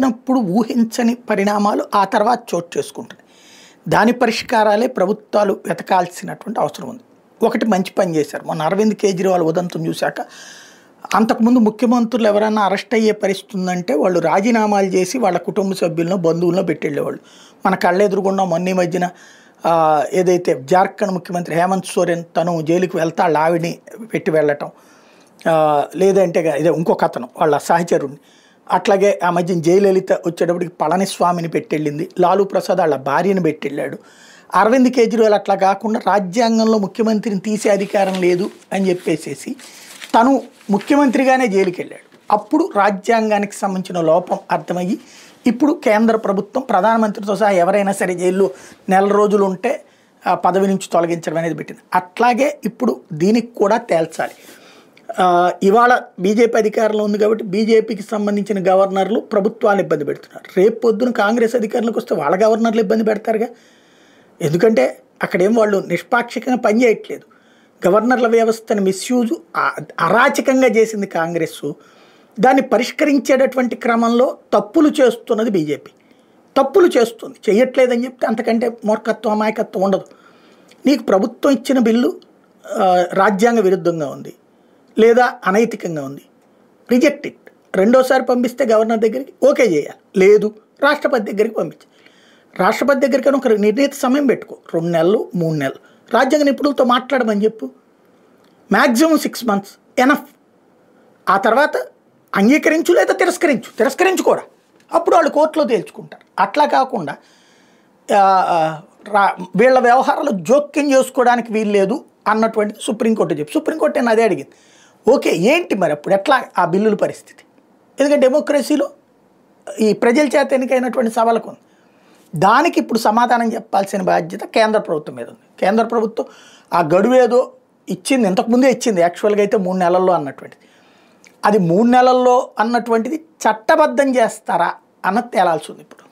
చేసినప్పుడు ఊహించని పరిణామాలు ఆ తర్వాత చోటు చేసుకుంటుంది. దాని పరిష్కారాలే ప్రభుత్వాలు వెతకాల్సినటువంటి అవసరం ఉంది. ఒకటి మంచి పని చేశారు. మొన్న అరవింద్ కేజ్రీవాల్ ఉదంతం చూశాక అంతకుముందు ముఖ్యమంత్రులు ఎవరైనా అరెస్ట్ అయ్యే పరిస్థితి ఉందంటే వాళ్ళు రాజీనామాలు చేసి వాళ్ళ కుటుంబ సభ్యులను బంధువులను పెట్టెళ్ళేవాళ్ళు. మన కళ్ళెదురుగుండా మొన్న మధ్యన ఏదైతే జార్ఖండ్ ముఖ్యమంత్రి హేమంత్ సోరెన్ తను జైలుకి వెళ్తా వాళ్ళ ఆవిడని పెట్టి వెళ్ళటం, లేదంటే ఇదే ఇంకొక అతను వాళ్ళ సహచరుడిని, అట్లాగే ఆ మధ్యన జయలలిత వచ్చేటప్పటికి పళనిస్వామిని పెట్టెళ్ళింది, లాలూ ప్రసాద్ వాళ్ళ భార్యను పెట్టెళ్ళాడు. అరవింద్ కేజ్రీవాల్ అట్లా కాకుండా రాజ్యాంగంలో ముఖ్యమంత్రిని తీసే అధికారం లేదు అని చెప్పేసేసి తను ముఖ్యమంత్రిగానే జైలుకి వెళ్ళాడు. అప్పుడు రాజ్యాంగానికి సంబంధించిన లోపం అర్థమయ్యి ఇప్పుడు కేంద్ర ప్రభుత్వం ప్రధానమంత్రితో సహా ఎవరైనా సరే జైల్లో నెల రోజులు ఉంటే పదవి నుంచి తొలగించడం అనేది పెట్టింది. అట్లాగే ఇప్పుడు దీనికి కూడా తేల్చాలి. ఇవాళ బీజేపీ అధికారంలో ఉంది కాబట్టి బీజేపీకి సంబంధించిన గవర్నర్లు ప్రభుత్వాన్ని ఇబ్బంది పెడుతున్నారు. రేపు పొద్దున కాంగ్రెస్ అధికారంలోకి వస్తే వాళ్ళ గవర్నర్లు ఇబ్బంది పెడతారుగా. ఎందుకంటే అక్కడేం వాళ్ళు నిష్పాక్షికంగా పనిచేయట్లేదు. గవర్నర్ల వ్యవస్థను మిస్యూజ్ అరాచకంగా చేసింది కాంగ్రెస్. దాన్ని పరిష్కరించేటటువంటి క్రమంలో తప్పులు చేస్తున్నది బీజేపీ. తప్పులు చేస్తుంది, చేయట్లేదని చెప్తే అంతకంటే మూర్ఖత్వం అమాయకత్వం ఉండదు. నీకు ప్రభుత్వం ఇచ్చిన బిల్లు రాజ్యాంగ విరుద్ధంగా ఉంది లేదా అనైతికంగా ఉంది, రిజెక్ట్ ఇట్. రెండోసారి పంపిస్తే గవర్నర్ దగ్గరికి ఓకే చేయాలి, లేదు రాష్ట్రపతి దగ్గరికి పంపించాలి. రాష్ట్రపతి దగ్గరికి ఒక నిర్ణీత సమయం పెట్టుకో, 2 నెలలు 3 నెలలు. రాజ్యాంగ నిపుణులతో మాట్లాడమని చెప్పు. Maximum 6 months enough. ఆ తర్వాత అంగీకరించు లేదా తిరస్కరించు కూడా. అప్పుడు వాళ్ళు కోర్టులో తేల్చుకుంటారు. అట్లా కాకుండా వీళ్ళ వ్యవహారాలు జోక్యం చేసుకోవడానికి వీలు లేదు అన్నటువంటిది సుప్రీంకోర్టు చెప్పి సుప్రీంకోర్టు నేను అదే అడిగింది. ఓకే ఏంటి మరి అప్పుడు ఎట్లా ఆ బిల్లుల పరిస్థితి? ఎందుకంటే డెమోక్రసీలో ఈ ప్రజల చేత ఎన్నికైనటువంటి సభలకు ఉంది. దానికి ఇప్పుడు సమాధానం చెప్పాల్సిన బాధ్యత కేంద్ర ప్రభుత్వం మీద ఉంది. కేంద్ర ప్రభుత్వం ఆ గడువు ఏదో ఇచ్చింది, ఇంతకుముందే ఇచ్చింది యాక్చువల్గా అయితే 3 నెలల్లో అన్నటువంటిది. అది 3 నెలల్లో అన్నటువంటిది చట్టబద్ధం చేస్తారా అన్నది తేలాల్సి ఉంది ఇప్పుడు.